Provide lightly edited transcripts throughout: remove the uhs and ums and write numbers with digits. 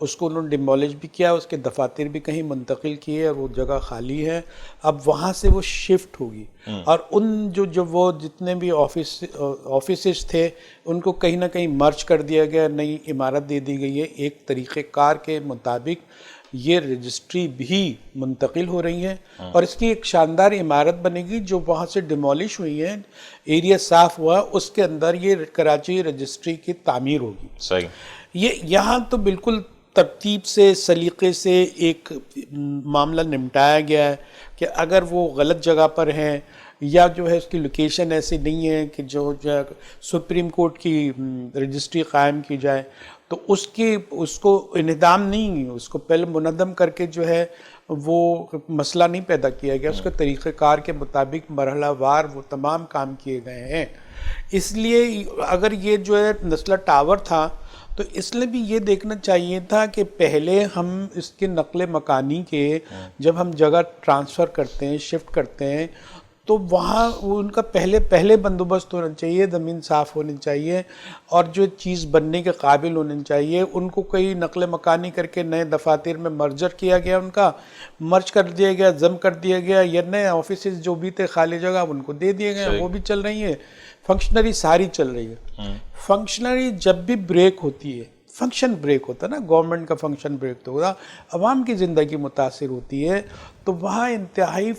اس کو انہوں نے ڈیمولش بھی کیا, اس کے دفاتر بھی کہیں منتقل کیے اور وہ جگہ خالی ہے. اب وہاں سے وہ شفٹ ہوگی اور ان جو وہ جتنے بھی آفیسز تھے ان کو کہیں نہ کہیں مرج کر دیا گیا, نئی عمارت دے دی گئی ہے. ایک طریقہ کار کے مطابق یہ رجسٹری بھی منتقل ہو رہی ہے اور اس کی ایک شاندار عمارت بنے گی جو وہاں سے ڈیمولش ہوئی ہے, ایریا صاف ہوا, اس کے اندر یہ کراچی رجسٹری کی تعمیر ہوگی. صحیح. یہ یہاں تو بالکل ترتیب سے سلیقے سے ایک معاملہ نمٹایا گیا ہے کہ اگر وہ غلط جگہ پر ہیں یا جو ہے اس کی لوکیشن ایسی نہیں ہے کہ جو سپریم کورٹ کی رجسٹری قائم کی جائے, تو اس کو انہدام نہیں, اس کو پہلے منظم کر کے جو ہے وہ مسئلہ نہیں پیدا کیا گیا. اس کے طریقہ کار کے مطابق مرحلہ وار وہ تمام کام کیے گئے ہیں. اس لیے اگر یہ جو ہے نسلہ ٹاور تھا تو اس لیے بھی یہ دیکھنا چاہیے تھا کہ پہلے ہم اس کے نقل مکانی کے جب ہم جگہ ٹرانسفر کرتے ہیں, شفٹ کرتے ہیں, تو وہاں ان کا پہلے بندوبست ہونا چاہیے, زمین صاف ہونی چاہیے اور جو چیز بننے کے قابل ہونی چاہیے. ان کو کئی نقل مکانی کر کے نئے دفاتر میں مرجر کیا گیا, ان کا مرج کر دیا گیا, ضم کر دیا گیا, یا نئے آفیسز جو بھی تھے خالی جگہ ان کو دے دیے گئے, وہ بھی چل رہی ہیں. فنکشنری ساری چل رہی ہے. فنکشنری جب بھی بریک ہوتی ہے, فنکشن بریک ہوتا ہے نا, گورنمنٹ کا فنکشن بریک تو ہوگا, عوام کی زندگی متاثر ہوتی ہے, تو وہاں انتہائی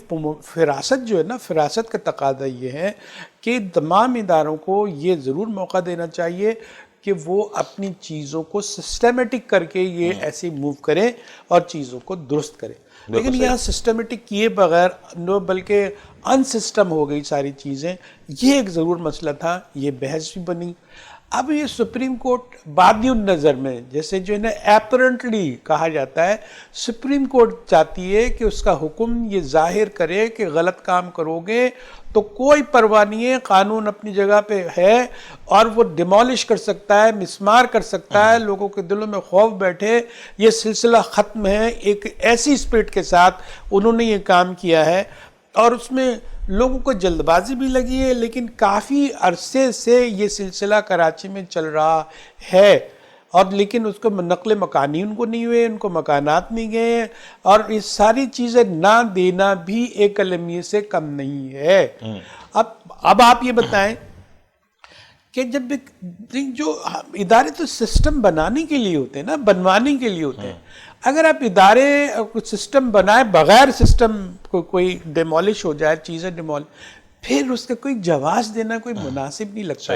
فراست جو ہے نا, فراست کا تقاضا یہ ہے کہ تمام اداروں کو یہ ضرور موقع دینا چاہیے کہ وہ اپنی چیزوں کو سسٹمیٹک کر کے یہ ایسی موو کریں اور چیزوں کو درست کریں. لیکن یہاں سسٹمیٹک کیے بغیر بلکہ ان سسٹم ہو گئی ساری چیزیں. یہ ایک ضرور مسئلہ تھا, یہ بحث بھی بنی. اب یہ سپریم کورٹ بادی النظر میں, جیسے جو ہے نا ایپرنٹلی کہا جاتا ہے, سپریم کورٹ چاہتی ہے کہ اس کا حکم یہ ظاہر کرے کہ غلط کام کرو گے تو کوئی پرواہ نہیں ہے, قانون اپنی جگہ پہ ہے اور وہ ڈیمولش کر سکتا ہے, مسمار کر سکتا ہے, لوگوں کے دلوں میں خوف بیٹھے. یہ سلسلہ ختم ہے. ایک ایسی اسپرٹ کے ساتھ انہوں نے یہ کام کیا ہے اور اس میں لوگوں کو جلد بازی بھی لگی ہے, لیکن کافی عرصے سے یہ سلسلہ کراچی میں چل رہا ہے اور لیکن اس کو نقل مکانی ان کو نہیں ہوئے, ان کو مکانات نہیں گئے, اور یہ ساری چیزیں نہ دینا بھی ایک المیے سے کم نہیں ہے. اب آپ یہ بتائیں کہ جب جو ادارے تو سسٹم بنانے کے لیے ہوتے ہیں نا, بنوانے کے لیے ہوتے ہیں. اگر آپ ادارے سسٹم بنائے بغیر سسٹم کوئی ڈیمولش ہو جائے, چیزیں ڈیمولش, پھر اس کا کوئی جواز دینا کوئی مناسب نہیں لگتا.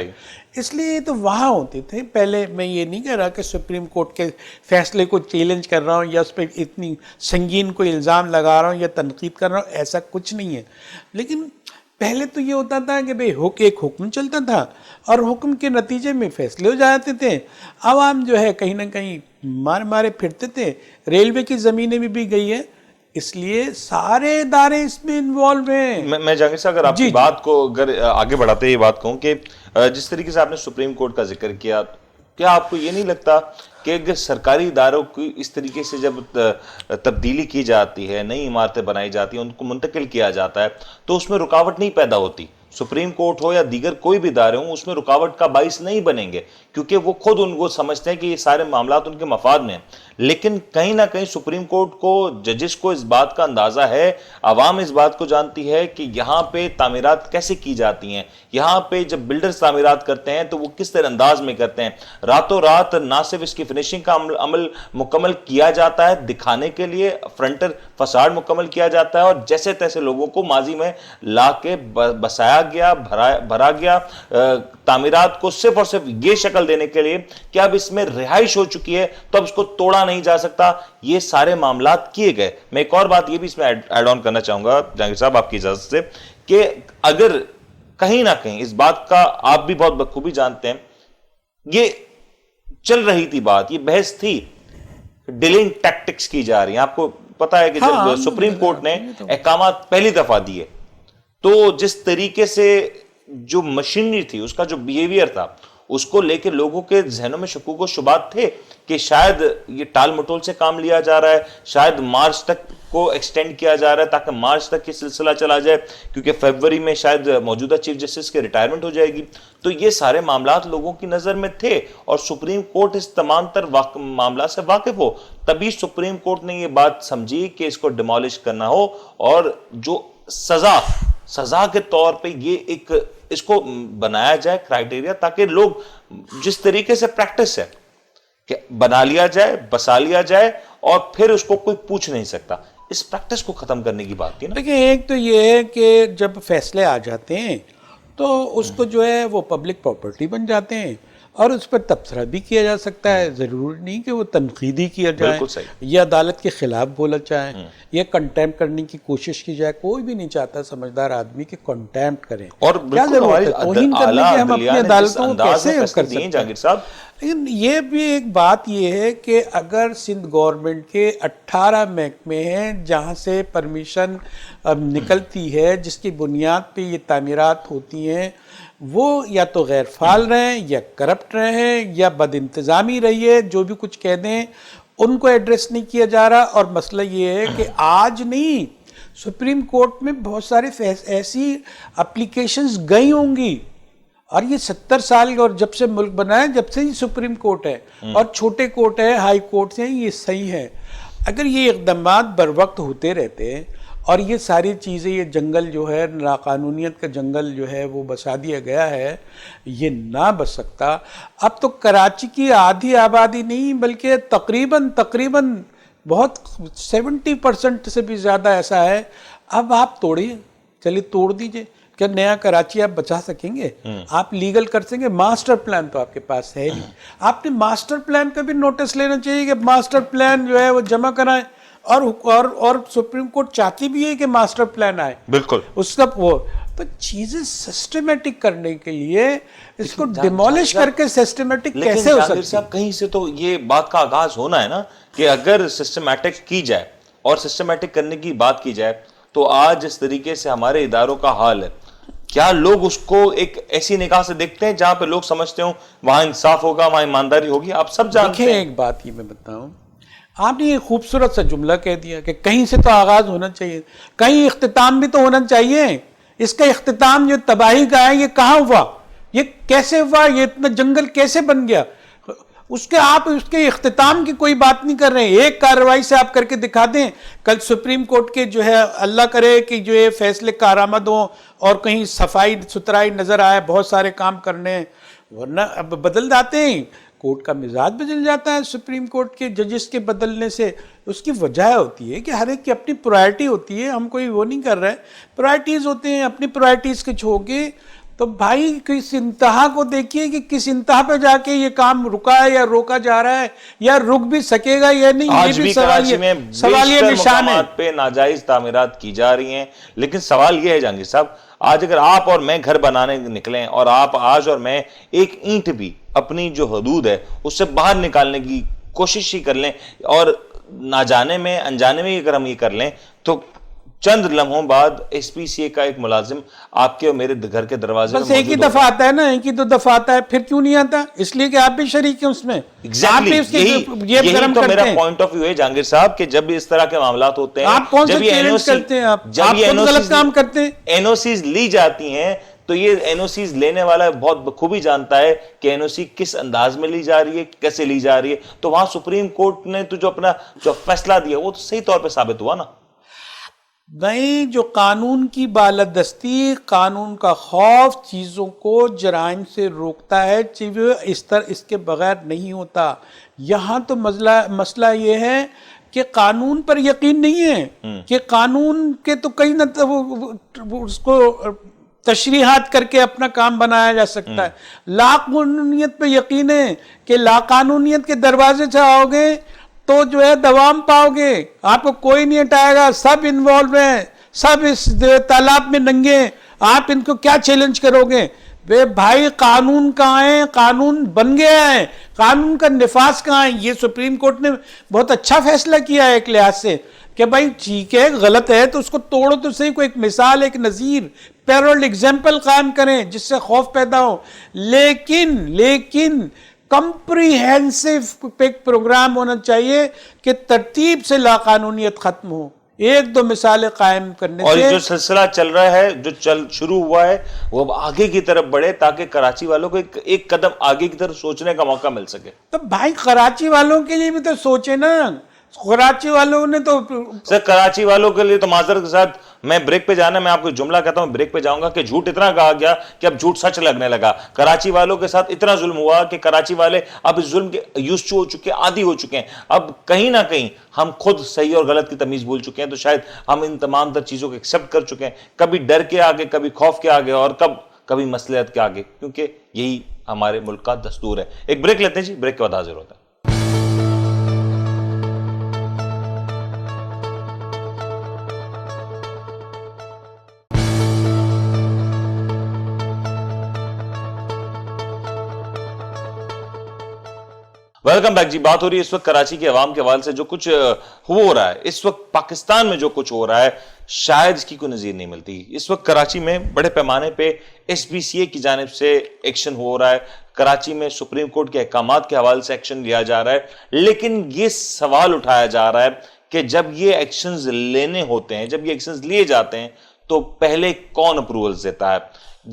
اس لیے تو وہاں ہوتے تھے. پہلے میں یہ نہیں کہہ رہا کہ سپریم کورٹ کے فیصلے کو چیلنج کر رہا ہوں یا اس پہ اتنی سنگین کوئی الزام لگا رہا ہوں یا تنقید کر رہا ہوں, ایسا کچھ نہیں ہے. لیکن پہلے تو یہ ہوتا تھا کہ بھئی ایک حکم چلتا تھا اور حکم کے نتیجے میں فیصلے ہو جاتے تھے. عوام جو ہے کہیں نہ کہیں مارے پھرتے تھے. ریلوے کی زمینیں بھی گئی ہے, اس لیے سارے ادارے اس میں انوالو ہیں. میں جہانگیر صاحب اگر آپ کی بات کو اگر آگے بڑھاتے یہ بات کہوں کہ جس طریقے سے آپ نے سپریم کورٹ کا ذکر کیا, کیا آپ کو یہ نہیں لگتا کہ اگر سرکاری اداروں کی اس طریقے سے جب تبدیلی کی جاتی ہے, نئی عمارتیں بنائی جاتی ہیں, ان کو منتقل کیا جاتا ہے, تو اس میں رکاوٹ نہیں پیدا ہوتی؟ سپریم کورٹ ہو یا دیگر کوئی بھی ادارے ہوں, اس میں رکاوٹ کا باعث نہیں بنیں گے کیونکہ وہ خود ان کو سمجھتے ہیں کہ یہ سارے معاملات ان کے مفاد میں ہیں. لیکن کہیں نہ کہیں سپریم کورٹ کو, ججز کو اس بات کا اندازہ ہے, عوام اس بات کو جانتی ہے کہ یہاں پہ تعمیرات کیسے کی جاتی ہیں, یہاں پہ جب بلڈرز تعمیرات کرتے ہیں تو وہ کس طرح انداز میں کرتے ہیں. راتوں رات نہ صرف اس کی فنیشنگ کا عمل مکمل کیا جاتا ہے دکھانے کے لیے, فرنٹر فساد مکمل کیا جاتا ہے, اور جیسے تیسے لوگوں کو ماضی میں لا کے بسایا گیا, بھرا گیا تعمیرات کو صرف اور صرف یہ شکل دینے کے لیے کہ اب اس میں رہائش ہو چکی ہے تو اب اس کو توڑا نہیں جا سکتا. یہ سارے معاملات کیے گئے. میں ایک اور بات یہ بھی اس میں ایڈ آن کرنا چاہوں گا جہانگیر صاحب آپ کی اجازت سے, کہ اگر کہیں نہ کہیں اس بات کا آپ بھی بہت بخوبی جانتے ہیں, یہ چل رہی تھی بات, یہ بحث تھی, ڈیلنگ ٹیکٹکس کی جا رہی ہیں. آپ کو پتا ہے کہ جب سپریم کورٹ نے احکامات پہلی دفعہ دیے تو جس طریقے سے جو مشینری تھی, اس کا جو بیہیویئر تھا, اس کو لے کے لوگوں کے ذہنوں میں شکوک و شبہات تھے کہ شاید یہ ٹال مٹول سے کام لیا جا رہا ہے, شاید مارچ تک کو ایکسٹینڈ کیا جا رہا ہے تاکہ مارچ تک یہ سلسلہ چلا جائے, کیونکہ فیبروری میں شاید موجودہ چیف جسٹس کی ریٹائرمنٹ ہو جائے گی. تو یہ سارے معاملات لوگوں کی نظر میں تھے اور سپریم کورٹ اس تمام تر معاملات سے واقف ہو, تبھی سپریم کورٹ نے یہ بات سمجھی کہ اس کو ڈیمالش کرنا ہو اور جو سزا کے طور پہ یہ ایک اس کو بنایا جائے کرائٹیریا, تاکہ لوگ جس طریقے سے پریکٹس ہے کہ بنا لیا جائے, بسا لیا جائے اور پھر اس کو کوئی پوچھ نہیں سکتا, اس پریکٹس کو ختم کرنے کی بات کی نا. دیکھیں ایک تو یہ ہے کہ جب فیصلے آ جاتے ہیں تو اس کو جو ہے وہ پبلک پراپرٹی بن جاتے ہیں اور اس پر تبصرہ بھی کیا جا سکتا ہے, ضروری نہیں کہ وہ تنقیدی کیا جائے یا عدالت کے خلاف بولا جائے یا کنٹیمپٹ کرنے کی کوشش کی جائے. کوئی بھی نہیں چاہتا سمجھدار آدمی کہ کنٹیمپٹ کریں, اور کیا ضرورت ہے توہین کرنے کی. ہم اپنی عدالتوں کو کیسے کر سکتے ہیں جہانگیر صاحب؟ لیکن یہ بھی ایک بات یہ ہے کہ اگر سندھ گورنمنٹ کے 18 محکمے ہیں جہاں سے پرمیشن نکلتی ہے جس کی بنیاد پہ یہ تعمیرات ہوتی ہیں, وہ یا تو غیر فعال رہیں یا کرپٹ رہیں یا بد انتظامی رہی ہے, جو بھی کچھ کہہ دیں ان کو ایڈریس نہیں کیا جا رہا. اور مسئلہ یہ ہے کہ آج نہیں, سپریم کورٹ میں بہت سارے ایسی اپلیکیشنز گئی ہوں گی, اور یہ 70 سال اور جب سے ملک بنا ہے جب سے ہی سپریم کورٹ ہے اور چھوٹے کورٹ ہے, ہائی کورٹ ہیں, یہ صحیح ہے. اگر یہ اقدامات بر وقت ہوتے رہتے اور یہ ساری چیزیں, یہ جنگل جو ہے لاقانونیت کا جنگل جو ہے وہ بسا دیا گیا ہے, یہ نہ بس سکتا. اب تو کراچی کی آدھی آبادی نہیں بلکہ تقریباً بہت 70% سے بھی زیادہ ایسا ہے. اب آپ توڑیے, چلیے توڑ دیجئے, کیا نیا کراچی آپ بچا سکیں گے؟ آپ لیگل کر سکیں گے؟ ماسٹر پلان تو آپ کے پاس ہے نہیں. آپ نے ماسٹر پلان کا بھی نوٹس لینا چاہیے کہ ماسٹر پلان جو ہے وہ جمع کرائیں, اور سپریم کورٹ چاہتی بھی ہے کہ ماسٹر پلان آئے. بالکل اس کا وہ تو چیزیں سسٹمیٹک کرنے کے لیے اس کو ڈیمولش کر کے سسٹمیٹک کیسے ہو سکتی ہے؟ صاحب کہیں سے تو یہ بات کا آغاز ہونا ہے نا کہ اگر سسٹمیٹک کی جائے اور سسٹمیٹک کرنے کی بات کی جائے تو آج اس طریقے سے ہمارے اداروں کا حال ہے, کیا لوگ اس کو ایک ایسی نگاہ سے دیکھتے ہیں جہاں پہ لوگ سمجھتے ہوں وہاں انصاف ہوگا, وہاں ایمانداری ہوگی؟ آپ سب جانتے ہیں. ایک بات یہ میں بتاؤں, آپ نے یہ خوبصورت سا جملہ کہہ دیا کہ کہیں سے تو آغاز ہونا چاہیے, کہیں اختتام بھی تو ہونا چاہیے. اس کا اختتام جو تباہی کا ہے یہ کہاں ہوا, یہ کیسے ہوا, یہ اتنا جنگل کیسے بن گیا؟ آپ اس کے اختتام کی کوئی بات نہیں کر رہے ہیں. ایک کارروائی سے آپ کر کے دکھا دیں. کل سپریم کورٹ کے جو ہے اللہ کرے کہ جو یہ فیصلے کارآمد ہوں اور کہیں صفائی ستھرائی نظر آئے, بہت سارے کام کرنے, ورنہ اب بدل جاتے ہیں. کورٹ کا مزاج بدل جاتا ہے سپریم کورٹ کے ججز کے بدلنے سے. اس کی وجہ ہوتی ہے کہ ہر ایک کی اپنی پرائرٹی ہوتی ہے. ہم کوئی وہ نہیں کر رہے, پرائرٹیز ہوتے ہیں, اپنی پرائرٹیز کے چھوڑ کے. تو بھائی کس انتہا کو دیکھیے کہ کس انتہا پہ جا کے یہ کام رکا ہے یا روکا جا رہا ہے یا رک بھی سکے گا یا نہیں. آج بھی کراچی میں سوالیہ نشان ہے پہ ناجائز تعمیرات کی جا رہی ہیں. لیکن سوال یہ ہے جہانگیر صاحب, آج اگر آپ اور میں گھر بنانے نکلیں اور آپ آج اور میں ایک اینٹ بھی اپنی جو حدود ہے اس سے باہر نکالنے کی کوشش ہی کر لیں اور نہ جانے میں انجانے میں اگر ہم یہ کر لیں تو چند لمحوں بعد ایس پی سی اے کا ایک ملازم آپ کے اور میرے گھر کے دروازے بس ایک ہی دفعہ آتا ہے نا, ایک ہی دو دفعہ آتا ہے, پھر کیوں نہیں آتا؟ اس لیے کہ آپ بھی شریک ہیں اس میں. یہی تو میرا پوائنٹ آف ویو ہے جہانگیر صاحب کہ جب بھی اس طرح کے معاملات ہوتے ہیں, آپ کون سے چیلنج کرتے ہیں, آپ غلط کام کرتے ہیں. این او سیز لی جاتی ہیں تو یہ این او سیز لینے والا بہت بخوبی جانتا ہے کہ این او سی کس انداز میں لی جا رہی ہے, کیسے لی جا رہی ہے. تو وہاں سپریم کورٹ نے تو جو اپنا جو فیصلہ دیا وہ تو صحیح طور پہ ثابت ہوا نا. نہیں, جو قانون کی بالادستی, قانون کا خوف چیزوں کو جرائم سے روکتا ہے, اس کے بغیر نہیں ہوتا. یہاں تو مسئلہ یہ ہے کہ قانون پر یقین نہیں ہے کہ قانون کے تو کہیں نہ اس کو تشریحات کر کے اپنا کام بنایا جا سکتا ہے. لاقانونیت پہ یقین ہے کہ لاقانونیت کے دروازے سے آؤ گے تو جو ہے دوام پاؤ گے, آپ کو کوئی نہیں ہٹائے گا, سب انوالو ہیں, سب اس تالاب میں ننگے, آپ ان کو کیا چیلنج کرو گے؟ بے بھائی قانون کہاں ہے؟ قانون بن گیا ہے, قانون کا نفاذ کہاں ہے؟ یہ سپریم کورٹ نے بہت اچھا فیصلہ کیا ہے ایک لحاظ سے کہ بھائی ٹھیک ہے غلط ہے تو اس کو توڑو تو صحیح, کوئی ایک مثال, ایک نظیر, پیرول ایگزامپل قائم کریں جس سے خوف پیدا ہو. لیکن کمپریہنسو ایک پروگرام ہونا چاہیے کہ ترتیب سے لاقانونیت ختم ہو. ایک دو مثالیں قائم کرنے اور سے جو سلسلہ چل رہا ہے، جو شروع ہوا ہے، وہ اب آگے کی طرف بڑھے تاکہ کراچی والوں کو ایک قدم آگے کی طرف سوچنے کا موقع مل سکے. تو بھائی کراچی والوں کے لیے بھی تو سوچے نا. کراچی والوں نے تو سر کراچی والوں کے لیے تو معذرت کے ساتھ میں بریک پہ جانا، میں آپ کو جملہ کہتا ہوں، بریک پہ جاؤں گا کہ جھوٹ اتنا کہا گیا کہ اب جھوٹ سچ لگنے لگا. کراچی والوں کے ساتھ اتنا ظلم ہوا کہ کراچی والے اب اس ظلم کے یوزڈ ہو چکے، عادی ہو چکے ہیں. اب کہیں نہ کہیں ہم خود صحیح اور غلط کی تمیز بھول چکے ہیں. تو شاید ہم ان تمام تر چیزوں کو ایکسپٹ کر چکے ہیں، کبھی ڈر کے آگے، کبھی خوف کے آگے، اور کبھی مصلحت کے آگے، کیونکہ یہی ہمارے ملک کا دستور ہے. ایک بریک لیتے ہیں جی، بریک کے بعد حاضر ہوتا ہے. ویلکم بیک جی. بات ہو رہی ہے اس وقت کراچی کے عوام کے حوالے سے. جو کچھ ہو رہا ہے اس وقت پاکستان میں، جو کچھ ہو رہا ہے شاید اس کی کوئی نظیر نہیں ملتی. اس وقت کراچی میں بڑے پیمانے پہ ایس پی سی اے کی جانب سے ایکشن ہو رہا ہے. کراچی میں سپریم کورٹ کے احکامات کے حوالے سے ایکشن لیا جا رہا ہے. لیکن یہ سوال اٹھایا جا رہا ہے کہ جب یہ ایکشنز لینے ہوتے ہیں، جب یہ ایکشنز لیے جاتے ہیں، تو پہلے کون اپروولز دیتا ہے؟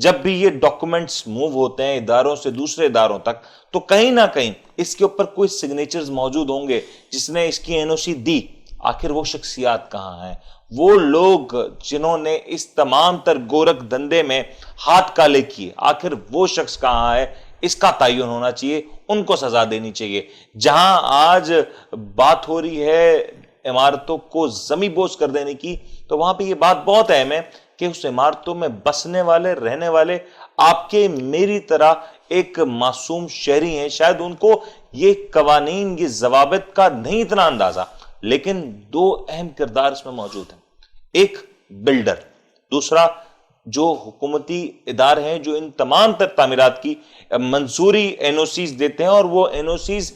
جب بھی یہ ڈاکومنٹس موو ہوتے ہیں اداروں سے دوسرے اداروں تک، تو کہیں نہ کہیں اس کے اوپر کوئی سگنیچرز موجود ہوں گے جس نے اس کی این او سی دی. آخر وہ شخصیات کہاں ہیں؟ وہ لوگ جنہوں نے اس تمام تر گورکھ دندے میں ہاتھ کالے کیے، آخر وہ شخص کہاں ہے؟ اس کا تعین ہونا چاہیے، ان کو سزا دینی چاہیے. جہاں آج بات ہو رہی ہے عمارتوں کو زمیں بوس کر دینے کی، تو وہاں پہ یہ بات بہت اہم ہے کہ اس عمارتوں میں بسنے والے، رہنے والے آپ کے میری طرح ایک معصوم شہری ہیں. شاید ان کو یہ قوانین، یہ ضوابط کا نہیں اتنا اندازہ، لیکن دو اہم کردار اس میں موجود ہیں. ایک بلڈر، دوسرا جو حکومتی ادارے ہیں جو ان تمام تر تعمیرات کی منظوری این او سیز دیتے ہیں، اور وہ این او سیز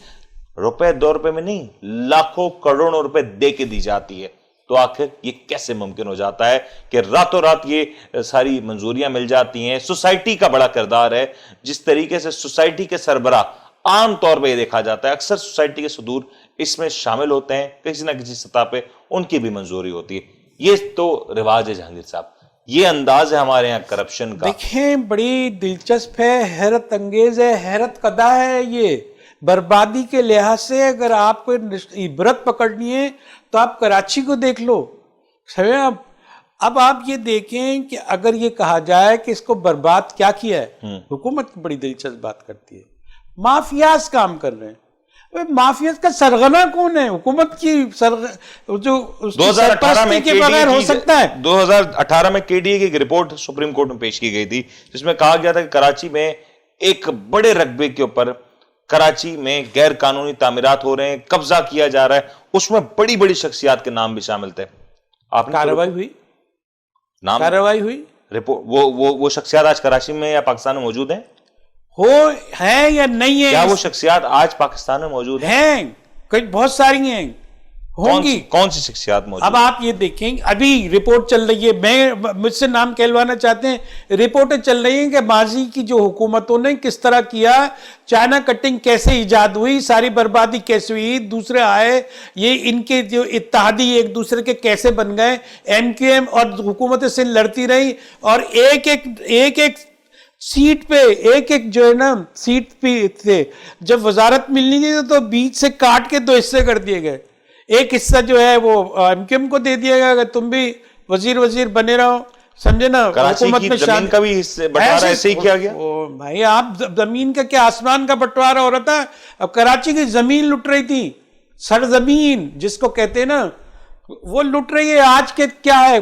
روپے 2 روپے میں نہیں، لاکھوں کروڑوں روپے دے کے دی جاتی ہے. تو آخر یہ کیسے ممکن ہو جاتا ہے کہ راتوں رات یہ ساری منظوریاں مل جاتی ہیں؟ سوسائٹی کا بڑا کردار ہے. جس طریقے سے سوسائٹی کے سربراہ، عام طور پہ یہ دیکھا جاتا ہے اکثر سوسائٹی کے صدور اس میں شامل ہوتے ہیں، کسی نہ کسی سطح پہ ان کی بھی منظوری ہوتی ہے. یہ تو رواج ہے جہانگیر صاحب، یہ انداز ہے ہمارے یہاں کرپشن کا. دیکھیں بڑی دلچسپ ہے، حیرت انگیز ہے، حیرت کدا ہے. یہ بربادی کے لحاظ سے اگر آپ کو عبرت پکڑنی ہے تو آپ کراچی کو دیکھ لو. اب آپ یہ دیکھیں کہ اگر یہ کہا جائے کہ اس کو برباد کیا کیا ہے، حکومت بڑی دلچسپ بات کرتی ہے، مافیاز کام کر رہے ہیں. مافیاز کا سرغنہ کون ہے؟ حکومت کی جو اس کی سرپرستی کے بغیر ہو سکتا ہے. 2018 میں کے ڈی اے کی ایک رپورٹ سپریم کورٹ میں پیش کی گئی تھی جس میں کہا گیا تھا کہ کراچی میں ایک بڑے رقبے کے اوپر کراچی میں غیر قانونی تعمیرات ہو رہے ہیں، قبضہ کیا جا رہا ہے. اس میں بڑی بڑی شخصیات کے نام بھی شامل تھے. آپ نے کارروائی ہوئی، نام کارروائی ہوئی. وہ شخصیات آج کراچی میں یا پاکستان میں موجود ہیں؟ ہیں یا نہیں ہیں؟ کیا وہ شخصیات آج پاکستان میں موجود ہیں؟ بہت ساری ہیں، ہوں گی. کون سی شخصیات موجود؟ اب آپ یہ دیکھیں، ابھی رپورٹ چل رہی ہے، میں مجھ سے نام کہلوانا چاہتے ہیں، رپورٹیں چل رہی ہیں کہ ماضی کی جو حکومتوں نے کس طرح کیا، چائنا کٹنگ کیسے ایجاد ہوئی، ساری بربادی کیسے ہوئی، دوسرے آئے، یہ ان کے جو اتحادی ایک دوسرے کے کیسے بن گئے، ایم کیو ایم اور حکومتیں سے لڑتی رہی، اور ایک سیٹ پہ ایک جو ہے نا سیٹ پہ تھے، جب وزارت ملنی تھی تو بیچ سے کاٹ کے 2 حصے کر دیے گئے. ایک حصہ جو ہے وہ ایم کیو ایم کو دے دیا گیا کہ تم بھی وزیر بنے رہو، سمجھے نا. کراچی کی زمین کا بھی بٹوارا ایسے ہی کیا گیا. بھائی آپ زمین کا کیا، آسمان کا بٹوارا ہو رہا تھا. اب کراچی کی زمین لٹ رہی تھی، سرزمین جس کو کہتے ہیں نا، وہ لٹ رہی ہے. آج کے کیا ہے،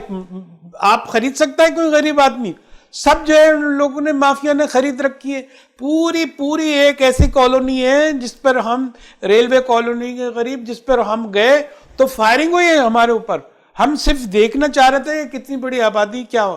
آپ خرید سکتا ہے کوئی غریب آدمی؟ سب جو ہے لوگوں نے، مافیا نے خرید رکھی ہے. پوری ایک ایسی کالونی ہے جس پر ہم، ریلوے کالونی کے قریب، جس پر ہم گئے تو فائرنگ ہوئی ہے ہمارے اوپر. ہم صرف دیکھنا چاہ رہے تھے کہ کتنی بڑی آبادی کیا ہو.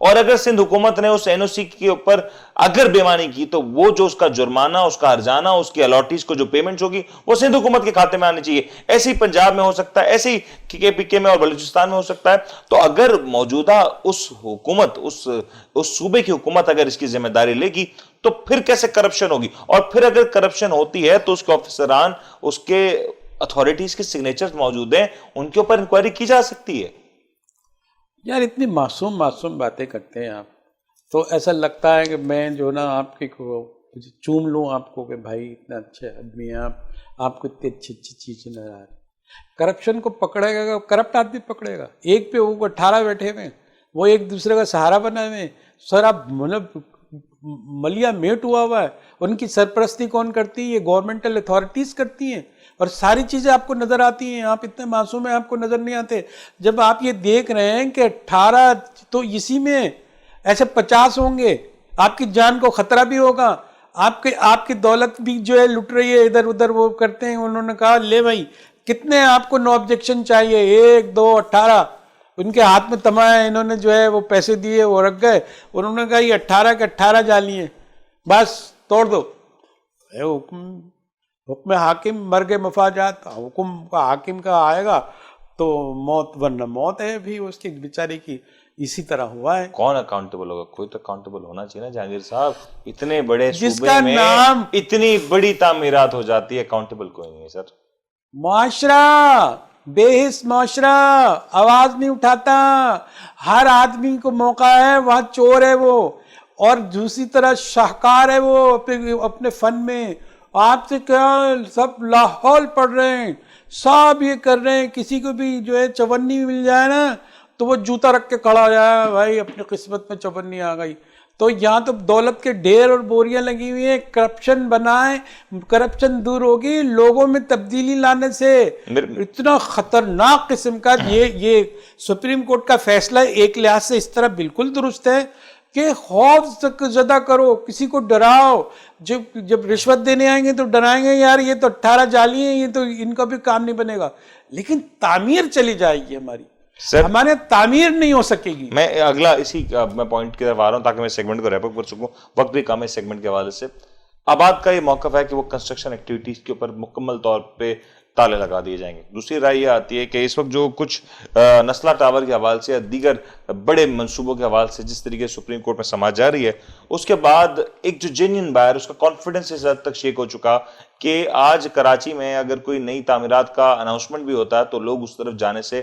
اور اگر سندھ حکومت نے اس این او سی کے اوپر اگر بےمانی کی تو وہ جو اس کا جرمانہ، اس کا ہرجانہ، اس کی الاٹیز کو جو پیمنٹس ہوگی وہ سندھ حکومت کے کھاتے میں آنی چاہیے. ایسے ہی پنجاب میں ہو سکتا ہے، ایسے ہی کے پی کے میں اور بلوچستان میں ہو سکتا ہے. تو اگر موجودہ اس حکومت، اس صوبے کی حکومت اگر اس کی ذمہ داری لے گی تو پھر کیسے کرپشن ہوگی؟ اور پھر اگر کرپشن ہوتی ہے تو اس کے آفیسران، اس کے اتھارٹیز کے سگنیچرز موجود ہیں، ان کے اوپر انکوائری کی جا سکتی ہے. یار اتنی معصوم باتیں کرتے ہیں آپ، تو ایسا لگتا ہے کہ میں جو نا آپ کے کو چوم لوں آپ کو کہ بھائی اتنا اچھے آدمی ہیں آپ کو اتنی اچھی چیزیں نظر آ رہی. کرپشن کو پکڑے گا، کرپٹ آدمی پکڑے گا. ایک پہ وہ 18 بیٹھے ہوئے، وہ ایک دوسرے کا سہارا بنا ہوئے. سر آپ مطلب ملیا میٹ ہوا ہے، ان کی سرپرستی کون کرتی ہے؟ یہ گورنمنٹل اتھارٹیز کرتی ہیں، اور ساری چیزیں آپ کو نظر آتی ہیں. آپ اتنے معصوم ہیں، آپ کو نظر نہیں آتے. جب آپ یہ دیکھ رہے ہیں کہ 18 تو اسی میں ایسے 50 ہوں گے، آپ کی جان کو خطرہ بھی ہوگا، آپ کی دولت بھی جو ہے لٹ رہی ہے ادھر ادھر وہ کرتے ہیں. انہوں نے کہا لے بھائی کتنے آپ کو نو آبجیکشن چاہیے؟ 1 2 18. ان کے ہاتھ میں تمام انہوں نے جو ہے وہ پیسے دیے، وہ رکھ گئے. انہوں نے کہا یہ 18 کے 18 جالی ہیں، بس توڑ دو. حکم حاکم مرگ مفاجات، حکم کا حاکم کا آئے گا تو موت ورنہ موت ہے بھی اس کی بیچارے کی. اسی طرح ہوا ہے. کون اکاؤنٹیبل ہوگا؟ کوئی تو اکاؤنٹیبل ہونا چاہیے نا جہانگیر صاحب. اتنے بڑے جس صوبے کا میں نام اتنی بڑی تعمیرات ہو جاتی ہے، اکاؤنٹیبل کوئی نہیں ہے سر. معاشرہ بے حس معاشرہ آواز نہیں اٹھاتا. ہر آدمی کو موقع ہے، وہاں چور ہے وہ، اور دوسری طرح شاہکار ہے وہ اپنے فن میں. آپ سے کیا سب لاہور پڑھ رہے ہیں، سب یہ کر رہے ہیں. کسی کو بھی جو ہے چونی مل جائے نا تو وہ جوتا رکھ کے کھڑا ہو جائے، بھائی اپنی قسمت میں چونی آ گئی. تو یہاں تو دولت کے ڈھیر اور بوریاں لگی ہوئی ہیں. کرپشن بنائیں، کرپشن دور ہوگی لوگوں میں تبدیلی لانے سے. اتنا خطرناک قسم کا یہ سپریم کورٹ کا فیصلہ ایک لحاظ سے اس طرح بالکل درست ہے کہ خوف زدہ کرو، کسی کو ڈراؤ. جب رشوت دینے آئیں گے تو ڈرائیں گے، یار یہ تو 18 جعلی ہیں، یہ تو ان کا بھی کام نہیں بنے گا. لیکن تعمیر چلی جائے گی ہماری، ہمارے تعمیر نہیں ہو سکے گی. میں اگلا اسی میں پوائنٹ کی طرف آ رہا ہوں تاکہ میں سیگمنٹ کو ریپ اپ کر سکوں. وقت بھی کم ہے سیگمنٹ کے حوالے سے. آباد کا یہ موقف ہے کہ وہ کنسٹرکشن ایکٹیویٹیز کے اوپر مکمل طور پہ تالے لگا دیے جائیں گے. دوسری رائے یہ آتی ہے کہ اس وقت جو کچھ نسلہ ٹاور کے حوالے سے یا دیگر بڑے منصوبوں کے حوالے سے جس طریقے سے سپریم کورٹ میں سماعت جا رہی ہے، اس کے بعد ایک جو جینین بائر، اس کا کانفیڈنس اس حد تک شیک ہو چکا کہ آج کراچی میں اگر کوئی نئی تعمیرات کا اناؤنسمنٹ بھی ہوتا ہے تو لوگ اس طرف جانے سے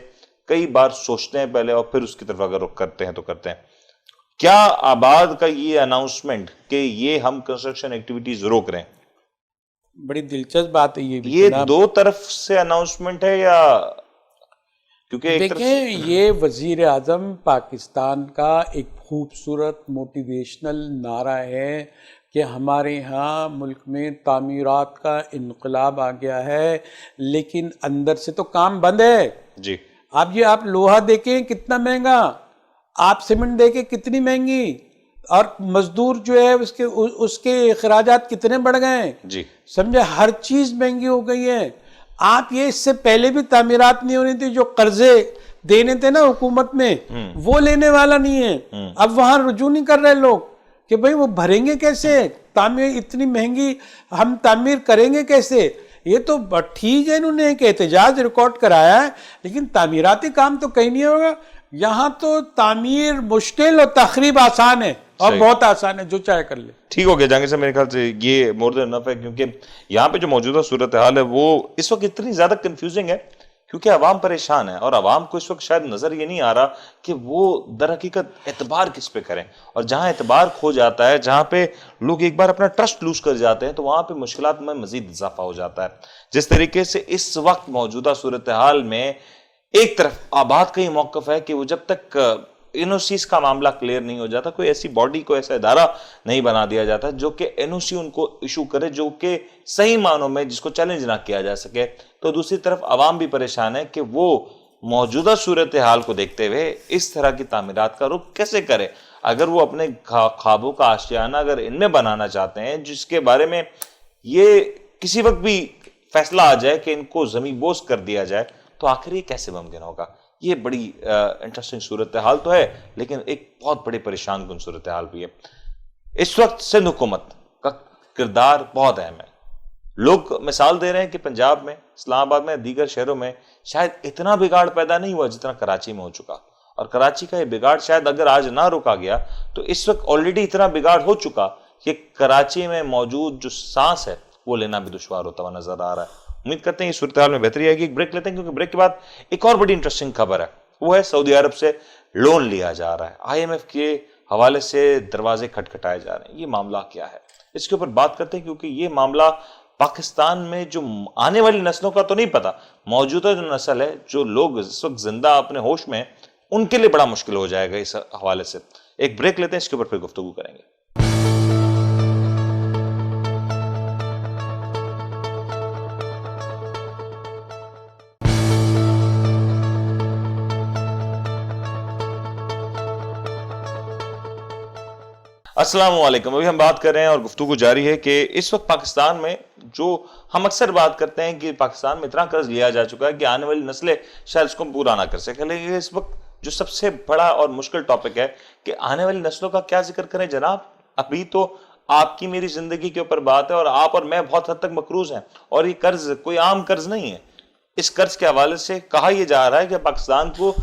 کئی بار سوچتے ہیں پہلے اور پھر اس کی طرف اگر رخ کرتے ہیں تو کرتے ہیں. کیا آباد کا یہ اناؤنسمنٹ کہ یہ ہم کنسٹرکشن ایکٹیویٹیز روک رہے ہیں، بڑی دلچسپ بات ہے یہ دو طرف سے اناؤنسمنٹ ہے یا کیونکہ دیکھیں یہ وزیر اعظم پاکستان کا ایک خوبصورت موٹیویشنل نعرہ ہے کہ ہمارے ہاں ملک میں تعمیرات کا انقلاب آ گیا ہے، لیکن اندر سے تو کام بند ہے. جی آپ لوہا دیکھیں کتنا مہنگا، آپ سیمنٹ دیکھیں کتنی مہنگی، اور مزدور جو ہے اس کے اخراجات کتنے بڑھ گئے ہیں. جی سمجھے، ہر چیز مہنگی ہو گئی ہے. آپ یہ اس سے پہلے بھی تعمیرات نہیں ہونی تھی، جو قرضے دینے تھے نا حکومت میں وہ لینے والا نہیں ہے. اب وہاں رجوع نہیں کر رہے لوگ کہ بھئی وہ بھریں گے کیسے، تعمیر اتنی مہنگی ہم تعمیر کریں گے کیسے. یہ تو ٹھیک ہے انہوں نے ایک احتجاج ریکارڈ کرایا ہے، لیکن تعمیراتی کام تو کہیں نہیں ہوگا. یہاں تو تعمیر مشکل اور تخریب آسان ہے، اور بہت آسان ہے، جو چاہے کر لے. ٹھیک ہو گیا جہانگیر صاحب، میرے خیال سے یہ مور دین انف ہے، کیونکہ یہاں پہ جو موجودہ صورتحال ہے وہ اس وقت اتنی زیادہ کنفیوزنگ ہے کیونکہ عوام پریشان ہے، اور عوام کو اس وقت شاید نظر یہ نہیں آ رہا کہ وہ در حقیقت اعتبار کس پہ کریں. اور جہاں اعتبار کھو جاتا ہے، جہاں پہ لوگ ایک بار اپنا ٹرسٹ لوز کر جاتے ہیں تو وہاں پہ مشکلات میں مزید اضافہ ہو جاتا ہے. جس طریقے سے اس وقت موجودہ صورتحال میں ایک طرف آباد کا یہ موقف ہے کہ وہ جب تک این او سیز کا معاملہ کلیئر نہیں ہو جاتا، کوئی ایسی باڈی کو ایسا ادارہ نہیں بنا دیا جاتا جو کہ این او سی ان کو ایشو کرے، جو کہ صحیح معنوں میں جس کو چیلنج نہ کیا جا سکے. تو دوسری طرف عوام بھی پریشان ہے کہ وہ موجودہ صورتحال کو دیکھتے ہوئے اس طرح کی تعمیرات کا رخ کیسے کرے. اگر وہ اپنے خوابوں کا آشیانہ اگر ان میں بنانا چاہتے ہیں جس کے بارے میں یہ کسی وقت بھی فیصلہ آ جائے کہ ان کو زمین بوس کر دیا جائے، تو آخر یہ کیسے ممکن ہوگا؟ یہ بڑی انٹرسٹنگ صورتحال تو ہے، لیکن ایک بہت بڑی پریشان کن صورتحال بھی ہے۔ اس وقت سندھ حکومت کا کردار بہت اہم ہے۔ لوگ مثال دے رہے ہیں کہ پنجاب میں، اسلام آباد میں، دیگر شہروں میں شاید اتنا بگاڑ پیدا نہیں ہوا جتنا کراچی میں ہو چکا، اور کراچی کا یہ بگاڑ شاید اگر آج نہ روکا گیا تو اس وقت آلریڈی اتنا بگاڑ ہو چکا کہ کراچی میں موجود جو سانس ہے وہ لینا بھی دشوار ہوتا ہوا نظر آ رہا ہے۔ امید کرتے ہیں یہ صورتحال میں بہتری آئے گی۔ ایک بریک لیتے ہیں، کیونکہ بریک کے بعد ایک اور بڑی انٹرسٹنگ خبر ہے، وہ ہے سعودی عرب سے لون لیا جا رہا ہے۔ IMF کے حوالے سے دروازے کھٹکھٹائے جا رہے ہیں۔ یہ معاملہ کیا ہے، اس کے اوپر بات کرتے ہیں، کیونکہ یہ معاملہ پاکستان میں جو آنے والی نسلوں کا تو نہیں پتا، موجودہ جو نسل ہے، جو لوگ اس وقت زندہ اپنے ہوش میں، ان کے لیے بڑا مشکل ہو جائے گا اس حوالے سے۔ ایک بریک لیتے ہیں، اس کے اوپر پھر گفتگو کریں گے۔ السلام علیکم۔ ابھی ہم بات کر رہے ہیں اور گفتگو جاری ہے کہ اس وقت پاکستان میں جو ہم اکثر بات کرتے ہیں کہ پاکستان میں اتنا قرض لیا جا چکا ہے کہ آنے والی نسلیں شاید اس کو پورا نہ کر سکیں، لیکن اس وقت جو سب سے بڑا اور مشکل ٹاپک ہے کہ آنے والی نسلوں کا کیا ذکر کریں جناب۔ ابھی تو آپ کی میری زندگی کے اوپر بات ہے، اور آپ اور میں بہت حد تک مقروض ہیں، اور یہ قرض کوئی عام قرض نہیں ہے۔ اس قرض کے حوالے سے کہا یہ جا رہا ہے کہ پاکستان کو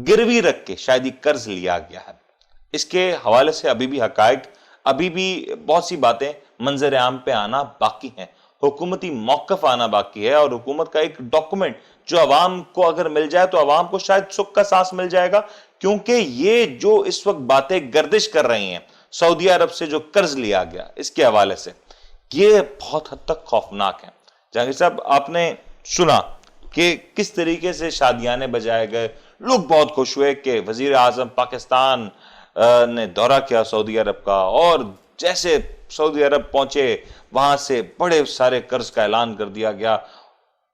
گروی رکھ کے شاید یہ قرض لیا گیا ہے۔ اس کے حوالے سے ابھی بھی حقائق، ابھی بھی بہت سی باتیں منظر عام پہ آنا باقی ہیں، حکومتی موقف آنا باقی ہے، اور حکومت کا ایک ڈاکومنٹ جو عوام کو اگر مل جائے تو عوام کو شاید سکھ کا سانس مل جائے گا، کیونکہ یہ جو اس وقت باتیں گردش کر رہی ہیں سعودی عرب سے جو قرض لیا گیا اس کے حوالے سے، یہ بہت حد تک خوفناک ہیں۔ جہانگیر صاحب، آپ نے سنا کہ کس طریقے سے شادیانے بجائے گئے، لوگ بہت خوش ہوئے کہ وزیر اعظم پاکستان نے دورہ کیا سعودی عرب کا، اور جیسے سعودی عرب پہنچے وہاں سے بڑے سارے قرض کا اعلان کر دیا گیا۔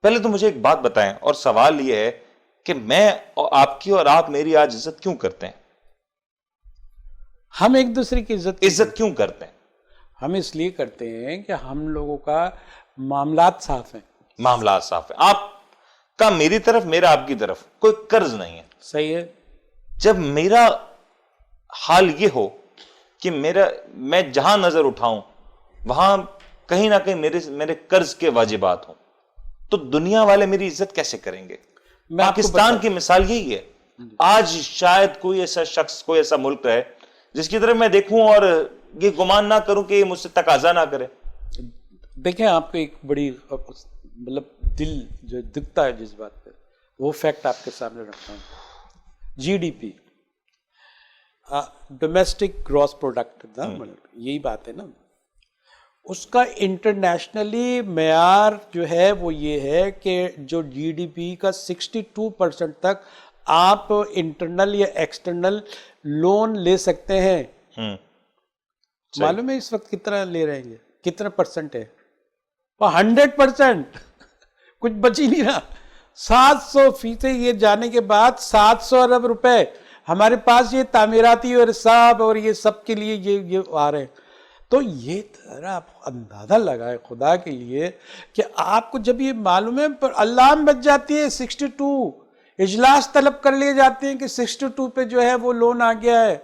پہلے تو مجھے ایک بات بتائیں، اور سوال یہ ہے کہ میں اور آپ کی اور آپ میری آج عزت کیوں کرتے ہیں؟ ہم ایک دوسرے کی عزت کیوں کرتے ہیں؟ ہم اس لیے کرتے ہیں کہ ہم لوگوں کا معاملات صاف ہیں۔ معاملات صاف ہیں، آپ کا میری طرف، میرا آپ کی طرف کوئی قرض نہیں ہے۔ صحیح ہے۔ جب میرا حال یہ ہو کہ میں جہاں نظر اٹھاؤں وہاں کہیں نہ کہیں میرے قرض کے واجبات ہوں، تو دنیا والے میری عزت کیسے کریں گے؟ پاکستان کی مثال یہی ہے۔ آج شاید کوئی ایسا شخص، کوئی ایسا ملک ہے جس کی طرف میں دیکھوں اور یہ گمان نہ کروں کہ یہ مجھ سے تقاضا نہ کرے۔ دیکھیں، آپ کو ایک بڑی مطلب دل جو دکھتا ہے جس بات پہ، وہ فیکٹ آپ کے سامنے رکھتا ہوں۔ GDP، ڈومیسٹک گراس پروڈکٹ، یہی بات ہے نا، اس کا انٹرنیشنلی معیار جو ہے وہ یہ ہے کہ جو GDP کا 62% تک آپ انٹرنل یا ایکسٹرنل لون لے سکتے ہیں۔ معلوم ہے اس وقت کتنا لے رہے ہیں، کتنا پرسنٹ ہے؟ 100%، کچھ بچ ہی نہیں رہا۔ 700% یہ جانے کے بعد 700 ارب روپے ہمارے پاس یہ تعمیراتی اور حساب اور یہ سب کے لیے یہ آ رہے ہیں۔ تو یہ ذرا آپ اندازہ لگائے خدا کے لیے کہ آپ کو جب یہ معلوم ہے، پر اللہ میں بچ جاتی ہے 62، اجلاس طلب کر لیے جاتے ہیں کہ 62 پہ جو ہے وہ لون آ گیا ہے۔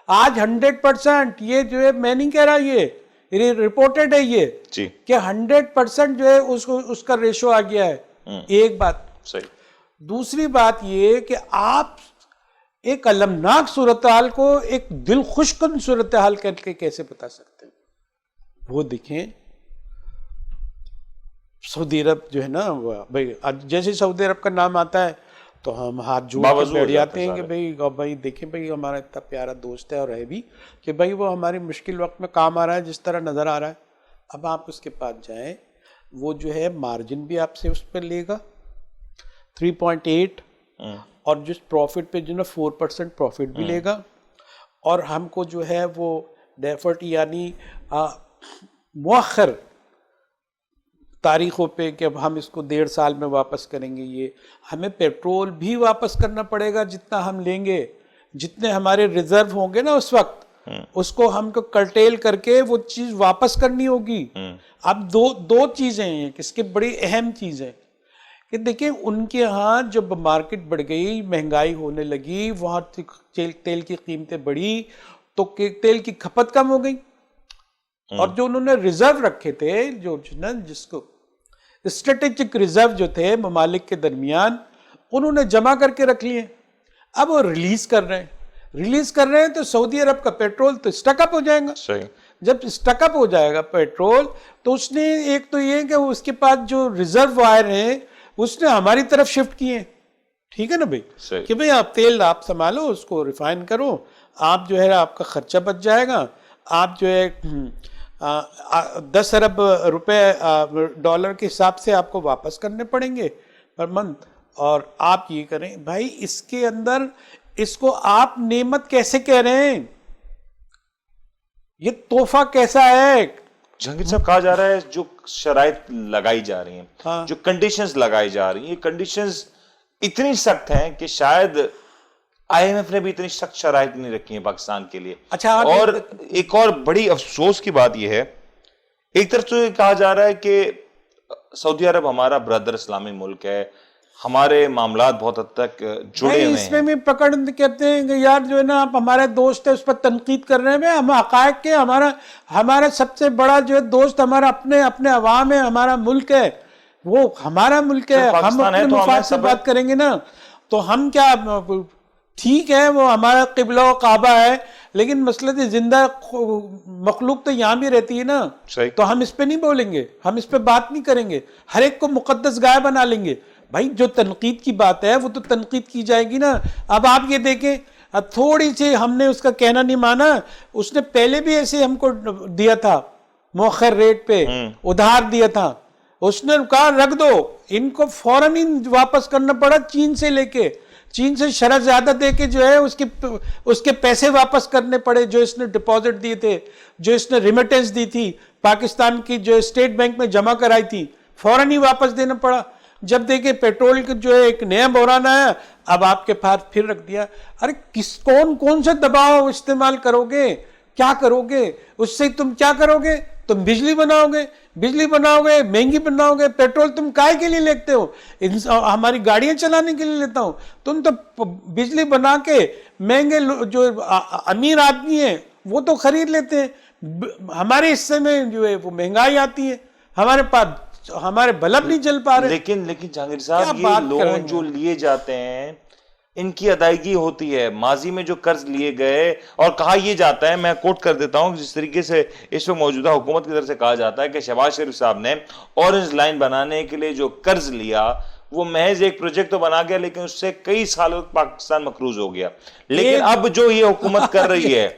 آج 100%، یہ جو ہے میں نہیں کہہ رہا، یہ رپورٹڈ ہے یہ کہ 100% جو ہے اس کا ریشو آ گیا ہے۔ ایک بات صحیح۔ دوسری بات یہ کہ آپ ایک المناک صورتحال کو ایک دل خوش کن صورتحال کر کے کیسے بتا سکتے ہیں؟ وہ دیکھیں، سعودی عرب جو ہے نا، بھائی جیسے سعودی عرب کا نام آتا ہے تو ہم ہاتھ جوڑ کے بیٹھ جاتے ہیں کہ بھائی دیکھیں بھائی ہمارا اتنا پیارا دوست ہے، اور ہے بھی کہ بھائی وہ ہماری مشکل وقت میں کام آ رہا ہے جس طرح نظر آ رہا ہے۔ اب آپ اس کے پاس جائیں، وہ جو ہے مارجن بھی آپ سے اس پہ لے گا 3.8، اور جس پروفٹ پہ جو نا 4% پروفٹ بھی لے گا، اور ہم کو جو ہے وہ ڈیفرٹ یعنی مؤخر تاریخوں پہ کہ اب ہم اس کو 1.5 سال میں واپس کریں گے، یہ ہمیں پیٹرول بھی واپس کرنا پڑے گا جتنا ہم لیں گے، جتنے ہمارے ریزرو ہوں گے نا اس وقت، اس کو ہم کو کرٹیل کر کے وہ چیز واپس کرنی ہوگی۔ اب دو چیزیں ہیں، اس کی بڑی اہم چیزیں، کہ دیکھیں ان کے ہاں جب مارکیٹ بڑھ گئی، مہنگائی ہونے لگی، وہاں تیل کی قیمتیں بڑھی تو تیل کی کھپت کم ہو گئی، اور جو انہوں نے ریزرو رکھے تھے، جو جس کو اسٹریٹجک ریزرو جو تھے ممالک کے درمیان، انہوں نے جمع کر کے رکھ لیے، اب وہ ریلیز کر رہے ہیں تو سعودی عرب کا پیٹرول تو اسٹک اپ ہو جائے گا. صحیح. جب اسٹک اپ ہو جائے گا پیٹرول تو اس نے ایک تو یہ کہ اس کے پاس جو ریزرو وائر ہیں اس نے ہماری طرف شفٹ کیے، ٹھیک ہے نا بھائی، کہ بھئی آپ تیل آپ سنبھالو، اس کو ریفائن کرو، آپ جو ہے آپ کا خرچہ بچ جائے گا، آپ جو ہے 10 ارب روپے ڈالر کے حساب سے آپ کو واپس کرنے پڑیں گے پر منتھ، اور آپ یہ کریں. بھائی اس کے اندر اس کو آپ نعمت کیسے کہہ رہے ہیں؟ یہ تحفہ کیسا ہے؟ جہانگیر صاحب کہا جا رہا ہے جو شرائط لگائی جا رہی ہیں، جو کنڈیشنز لگائی جا رہی ہیں، یہ کنڈیشنز اتنی سخت ہیں کہ شاید آئی ایم ایف نے بھی اتنی سخت شرائط نہیں رکھی ہیں پاکستان کے لیے. اور ایک اور بڑی افسوس کی بات یہ ہے، ایک طرف تو یہ کہا جا رہا ہے کہ سعودی عرب ہمارا برادر اسلامی ملک ہے، ہمارے معاملات بہت حد تک جڑے ہوئے ہیں. اس میں بھی پکڑ کہتے ہیں کہ یار جو ہے نا آپ ہمارے دوست ہیں، اس پر تنقید کر رہے ہیں. ہم حقائق کے ہمارا سب سے بڑا جو ہے دوست ہمارا اپنے عوام ہے، ہمارا ملک ہے، وہ ہمارا ملک ہے. ہم اپنے مفاد سے بات کریں گے نا تو ہم کیا، ٹھیک ہے وہ ہمارا قبلہ و کعبہ ہے، لیکن مسئلہ زندہ مخلوق تو یہاں بھی رہتی ہے نا، تو ہم اس پہ نہیں بولیں گے، ہم اس پہ بات نہیں کریں گے، ہر ایک کو مقدس گائے بنا لیں گے. بھائی جو تنقید کی بات ہے وہ تو تنقید کی جائے گی نا. اب آپ یہ دیکھیں، اب تھوڑی سی ہم نے اس کا کہنا نہیں مانا، اس نے پہلے بھی ایسے ہم کو دیا تھا مؤخر ریٹ پہ ادھار دیا تھا، اس نے کہا رکھ دو، ان کو فوراً ہی واپس کرنا پڑا چین سے لے کے، چین سے شرح زیادہ دے کے جو ہے اس کے پیسے واپس کرنے پڑے جو اس نے ڈپازٹ دیے تھے، جو اس نے ریمیٹنس دی تھی پاکستان کی، جو اسٹیٹ بینک میں جمع کرائی تھی، فوراً ہی واپس دینا پڑا. جب دیکھیں پیٹرول کے جو ہے ایک نیا بحران آیا، اب آپ کے پاس پھر رکھ دیا. ارے کون سے دباؤ استعمال کرو گے، کیا کرو گے اس سے؟ تم کیا کرو گے؟ تم بجلی بناؤ گے، مہنگی بناؤ گے. پیٹرول تم کائے کے لیے لیتے ہو؟ ہماری گاڑیاں چلانے کے لیے لیتا ہوں. تم تو بجلی بنا کے مہنگے جو امیر آدمی ہیں وہ تو خرید لیتے ہیں، ہمارے حصے میں جو ہے وہ مہنگائی آتی ہے، ہمارے پاس ہمارے بلب نہیں چل پا رہے. لیکن جہانگیر صاحب یہ لون جو لیے جاتے ہیں ان کی ادائیگی ہوتی ہے. ماضی میں جو قرض لیے گئے، اور کہا یہ جاتا ہے، میں کوٹ کر دیتا ہوں جس طریقے سے اس وقت موجودہ حکومت کی طرف سے کہا جاتا ہے کہ شہباز شریف صاحب نے اورنج لائن بنانے کے لیے جو قرض لیا وہ محض ایک پروجیکٹ تو بنا گیا، لیکن اس سے کئی سالوں تک پاکستان مقروض ہو گیا. لیکن اب جو یہ حکومت کر رہی ہے،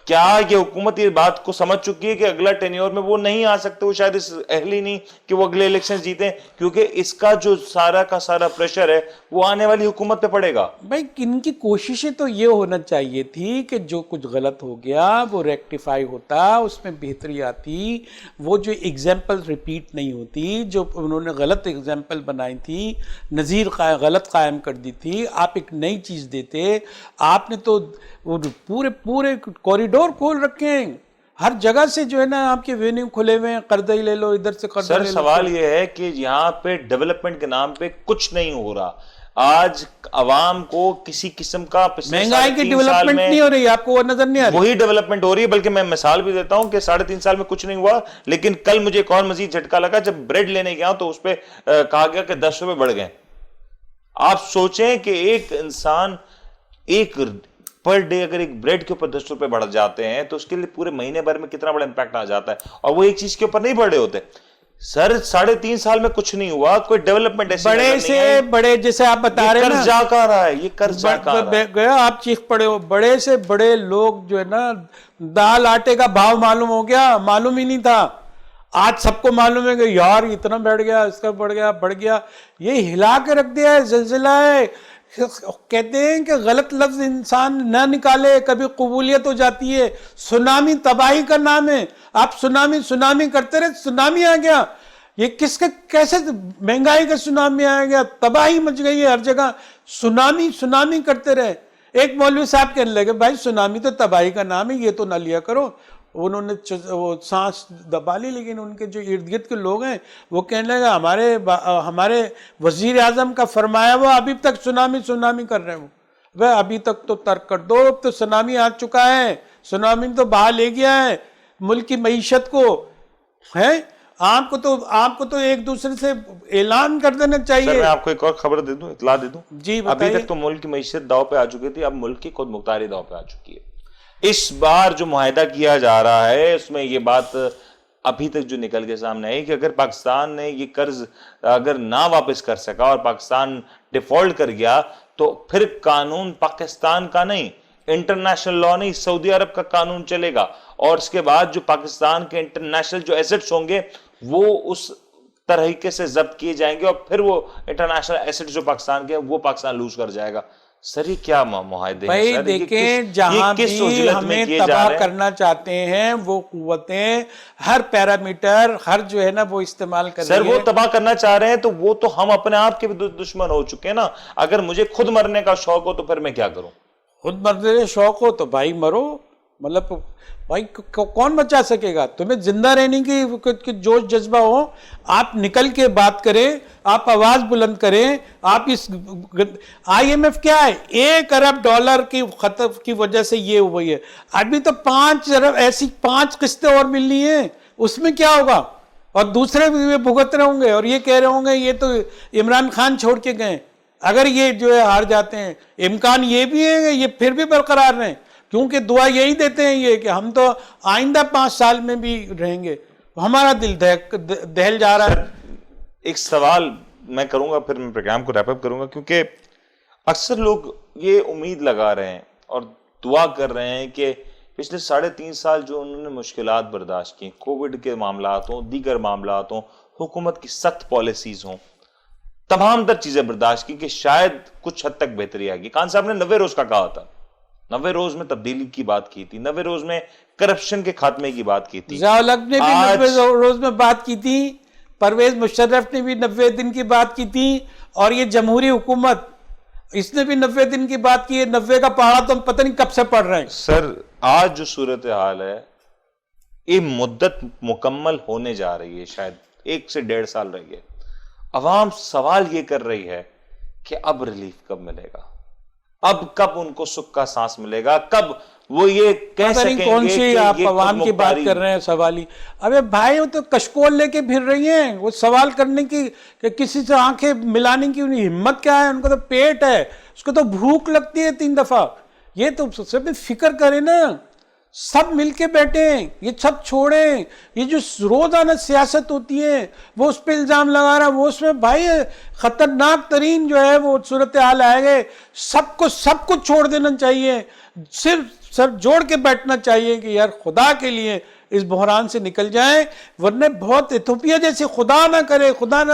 کیا یہ حکومت یہ بات کو سمجھ چکی ہے کہ اگلا ٹینیور میں وہ نہیں آ سکتے، وہ شاید اس اہل ہی نہیں کہ وہ اگلے الیکشن جیتیں، کیونکہ اس کا جو سارا کا سارا پریشر ہے وہ آنے والی حکومت پہ پڑے گا؟ بھائی ان کی کوششیں تو یہ ہونا چاہیے تھی کہ جو کچھ غلط ہو گیا وہ ریکٹیفائی ہوتا، اس میں بہتری آتی، وہ جو ایگزامپل ریپیٹ نہیں ہوتی، جو انہوں نے غلط ایگزامپل بنائی تھی، نظیر غلط قائم کر دی تھی، آپ ایک نئی چیز دیتے. آپ نے تو پورے کوریڈور کھول رکھے ہیں، ہر جگہ سے جو ہے نا آپ کے وینیو کھلے ہوئے ہیں، قرضہ ہی لے لو، ادھر سے قرضہ لے لو. سر سوال یہ ہے کہ یہاں پہ ڈیولپمنٹ کے نام پہ کچھ نہیں ہو رہا. آج عوام کو کسی قسم کا مہنگائی کی ڈیولپمنٹ نہیں ہو رہی، آپ کو وہ نظر نہیں آ رہی؟ وہی ڈیولپمنٹ ہو رہی ہے. بلکہ میں مثال بھی دیتا ہوں کہ 3.5 سال میں کچھ نہیں ہوا، لیکن کل مجھے ایک اور مزید جھٹکا لگا جب بریڈ لینے گیا تو اس پہ کہا گیا کہ 10 روپے بڑھ گئے. آپ سوچیں کہ ایک انسان ایک پر ڈے اگر ایک بریڈ کے اوپر 10 روپے بڑھ جاتے ہیں تو اس کے لیے پورے مہینے بھر میں کتنا بڑا امپیکٹ آ جاتا ہے، اور وہ ایک چیز کے اوپر نہیں بڑھے ہوتے. سر 3.5 سال میں کچھ نہیں ہوا، کوئی ڈیولپمنٹ ایسی بڑے سے بڑے جیسے آپ بتا رہے ہیں نا، قرض جا کہاں رہا ہے، یہ قرض جا کہاں رہا ہے. آپ چیخ پڑے ہو، بڑے سے بڑے لوگ جو ہے نا، دال آٹے کا بھاؤ معلوم ہو گیا، معلوم ہی نہیں تھا. آج سب کو معلوم ہے کہ یار اتنا بڑھ گیا، اس کا بڑھ گیا. یہ ہلا کے رکھ دیا ہے، زلزلہ ہے. کہتے ہیں کہ غلط لفظ انسان نہ نکالے کبھی قبولیت ہو جاتی ہے. سونامی تباہی کا نام ہے، آپ سونامی کرتے رہے، سونامی آ گیا. یہ کیسے مہنگائی کا سونامی آ گیا، تباہی مچ گئی ہے ہر جگہ. سونامی کرتے رہے. ایک مولوی صاحب کہنے لگے بھائی سونامی تو تباہی کا نام ہے، یہ تو نہ لیا کرو. انہوں نے وہ سانس دبا لی، لیکن ان کے جو ارد گرد کے لوگ ہیں وہ کہنے لگے ہمارے وزیر اعظم کا فرمایا وہ ابھی تک سونامی کر رہے ہیں، وہ ابھی تک تو ترک کر دو، اب تو سونامی آ چکا ہے، سونامی تو بہا لے گیا ہے ملک کی معیشت کو، ہے آپ کو تو ایک دوسرے سے اعلان کر دینا سر چاہیے۔ میں آپ کو ایک اور خبر دے دوں، اطلاع دے دوں، جی ابھی بتائیے۔ تک تو ملک کی معیشت داؤ پہ آ چکی تھی، اب ملک کی خود مختاری داؤ پہ آ چکی ہے۔ اس بار جو معاہدہ کیا جا رہا ہے اس میں یہ بات ابھی تک جو نکل کے سامنے آئی کہ اگر پاکستان نے یہ قرض اگر نہ واپس کر سکا اور پاکستان ڈیفالٹ کر گیا تو پھر قانون پاکستان کا نہیں، انٹرنیشنل لا نہیں، سعودی عرب کا قانون چلے گا، اور اس کے بعد جو پاکستان کے انٹرنیشنل جو ایسٹس ہوں گے وہ اس طریقے سے ضبط کیے جائیں گے، اور پھر وہ انٹرنیشنل ایسٹس جو پاکستان کے وہ پاکستان لوز کر جائے گا۔ سر یہ کیا معاہدے ہیں بھائی سر؟ دیکھیں جہاں بھی ہمیں تباہ کرنا چاہتے ہیں وہ قوتیں ہر پیرامیٹر ہر جو ہے نا وہ استعمال کر رہی سر ہے۔ وہ تباہ کرنا چاہ رہے ہیں تو وہ تو ہم اپنے آپ کے بھی دشمن ہو چکے ہیں نا۔ اگر مجھے خود مرنے کا شوق ہو تو پھر میں کیا کروں؟ خود مرنے کا شوق ہو تو بھائی مرو، مطلب بھائی کون بچا سکے گا؟ تمہیں زندہ رہنے کی جوش جذبہ ہو، آپ نکل کے بات کریں، آپ آواز بلند کریں۔ آپ اس IMF کیا ہے $1 ارب کی خطر کی وجہ سے یہ ہوئی ہے، ابھی تو 5 ارب ایسی 5 قسطیں اور ملنی ہیں، اس میں کیا ہوگا؟ اور دوسرے بھی بھگت رہے ہوں گے اور یہ کہہ رہے ہوں گے یہ تو عمران خان چھوڑ کے گئے۔ اگر یہ جو ہے ہار جاتے ہیں، امکان یہ بھی ہے کہ یہ پھر بھی برقرار رہیں، کیونکہ دعا یہی دیتے ہیں یہ کہ ہم تو آئندہ 5 سال میں بھی رہیں گے، ہمارا دل دہل جا رہا ہے۔ ایک سوال میں کروں گا پھر میں پروگرام کو ریپ اپ کروں گا، کیونکہ اکثر لوگ یہ امید لگا رہے ہیں اور دعا کر رہے ہیں کہ پچھلے 3.5 سال جو انہوں نے مشکلات برداشت کی، کووڈ کے معاملات ہوں، دیگر معاملات ہوں، حکومت کی سخت پالیسیز ہوں، تمام تر چیزیں برداشت کی کہ شاید کچھ حد تک بہتری آئے گی۔ خان صاحب نے 90 روز کا کہا تھا، 90 روز میں تبدیلی کی بات کی تھی، 90 روز میں کرپشن کے خاتمے کی بات کی تھی۔ ضیاء الحق نے بھی 90 روز میں بات کی تھی، پرویز مشرف نے بھی 90 دن کی بات کی تھی، اور یہ جمہوری حکومت اس نے بھی 90 دن کی بات کی ہے۔ 90 کا پہاڑا تو ہم پتہ نہیں کب سے پڑھ رہے ہیں۔ سر آج جو صورتحال ہے یہ مدت مکمل ہونے جا رہی ہے، شاید 1 سے 1.5 سال رہی ہے، عوام سوال یہ کر رہی ہے کہ اب ریلیف کب ملے گا، اب کب ان کو سکھ کا سانس ملے گا، کب وہ یہ کہہ سکیں گے کون سی کہ آپ یہ عوام کی بات کر رہے ہیں سوالی؟ ابے بھائی وہ تو کشکول لے کے پھر رہی ہیں، وہ سوال کرنے کی کہ کسی سے آنکھیں ملانے کی انہیں ہمت کیا ہے؟ ان کو تو پیٹ ہے، اس کو تو بھوک لگتی ہے 3 دفعہ۔ یہ تو سب فکر کریں نا، سب مل کے بیٹھیں، یہ سب چھوڑیں، یہ جو روزانہ سیاست ہوتی ہے وہ اس پہ الزام لگا رہا ہے، وہ اس میں بھائی خطرناک ترین جو ہے وہ صورتحال آئے گئے۔ سب کو چھوڑ دینا چاہیے، صرف سر جوڑ کے بیٹھنا چاہیے کہ یار خدا کے لیے اس بحران سے نکل جائیں، ورنہ بہت ایتھوپیا جیسے خدا نہ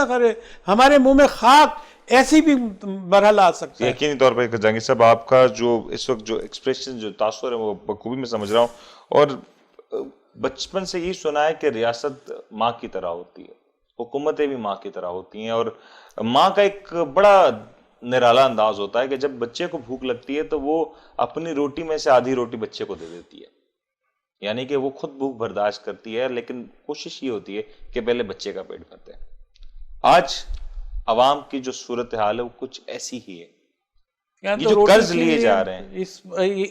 کرے ہمارے منہ میں خاک ایسی بھی مرحلہ آ سکتا ہے۔ یقینی طور پر جہانگیر صاحب آپ کا جو اس وقت جو ایکسپریشن جو تاثر ہے وہ بخوبی میں سمجھ رہا ہوں، اور بچپن سے یہی سنا ہے کہ ریاست ماں کی طرح ہوتی ہے، حکومتیں بھی ماں کی طرح ہوتی ہیں، اور ماں کا ایک بڑا نرالا انداز ہوتا ہے کہ جب بچے کو بھوک لگتی ہے تو وہ اپنی روٹی میں سے آدھی روٹی بچے کو دے دیتی ہے، یعنی کہ وہ خود بھوک برداشت کرتی ہے، لیکن کوشش یہ ہوتی ہے کہ پہلے بچے کا پیٹ بھرتے ہیں۔ آج عوام کی جو صورتحال ہے وہ کچھ ایسی ہی ہے، یہ جو قرض لیے جا رہے ہیں،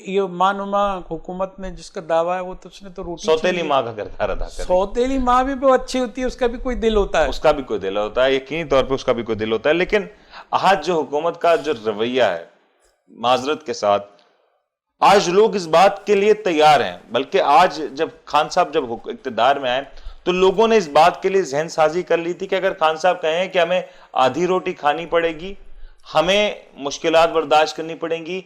یہ مانوما حکومت نے جس کا دعویٰ ہے وہ تو اس نے تو روٹی سوتیلی ماں کا کردار ادا کر رہی ہے۔ سوتیلی ماں بھی بہت اچھی ہوتی ہے، اس کا بھی کوئی دل ہوتا ہے، اس کا بھی کوئی دل ہوتا ہے، یقینی طور پہ اس کا بھی کوئی دل ہوتا ہے، لیکن آج جو حکومت کا جو رویہ ہے، معذرت کے ساتھ آج لوگ اس بات کے لیے تیار ہیں، بلکہ آج جب خان صاحب جب اقتدار میں آئے تو لوگوں نے اس بات کے لیے ذہن سازی کر لی تھی کہ اگر خان صاحب کہیں کہ ہمیں آدھی روٹی کھانی پڑے گی، ہمیں مشکلات برداشت کرنی پڑیں گی،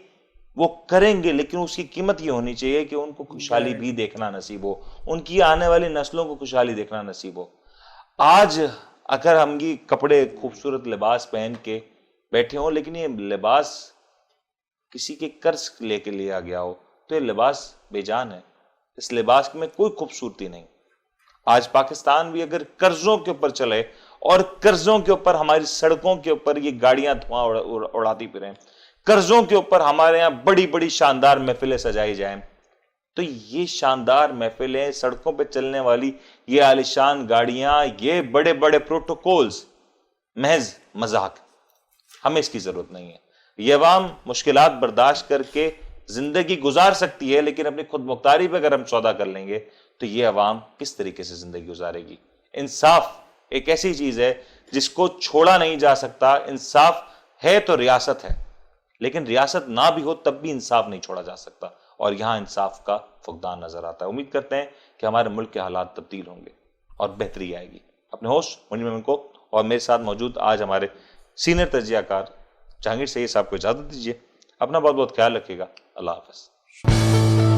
وہ کریں گے، لیکن اس کی قیمت یہ ہونی چاہیے کہ ان کو خوشحالی بھی دیکھنا نصیب ہو، ان کی آنے والی نسلوں کو خوشحالی دیکھنا نصیب ہو۔ آج اگر ہم یہ کپڑے خوبصورت لباس پہن کے بیٹھے ہوں، لیکن یہ لباس کسی کے قرض لے کے لیا گیا ہو تو یہ لباس بے جان ہے، اس لباس میں کوئی خوبصورتی نہیں۔ آج پاکستان بھی اگر قرضوں کے اوپر چلے اور قرضوں کے اوپر ہماری سڑکوں کے اوپر یہ گاڑیاں دھواں اڑاتی پھریں، قرضوں کے اوپر ہمارے یہاں بڑی بڑی شاندار محفلیں سجائی جائیں، تو یہ شاندار محفلیں، سڑکوں پہ چلنے والی یہ عالیشان گاڑیاں، یہ بڑے بڑے پروٹوکولز محض مذاق، ہمیں اس کی ضرورت نہیں ہے. یہ عوام مشکلات برداشت کر کے زندگی گزار سکتی ہے، لیکن اپنی خود مختاری پہ اگر ہم سودا کر لیں گے تو یہ عوام کس طریقے سے زندگی گزارے گی؟ انصاف ایک ایسی چیز ہے جس کو چھوڑا نہیں جا سکتا. انصاف ہے تو ریاست ہے، لیکن ریاست نہ بھی ہو تب بھی انصاف نہیں چھوڑا جا سکتا، اور یہاں انصاف کا فقدان نظر آتا ہے. امید کرتے ہیں کہ ہمارے ملک کے حالات تبدیل ہوں گے اور بہتری آئے گی. اپنے ہوسٹ منیر میمن کو اور میرے ساتھ موجود آج ہمارے سینئر تجزیہ کار جہانگیر سید صاحب کو اجازت دیجیے. اپنا بہت بہت خیال رکھیے گا. اللہ حافظ.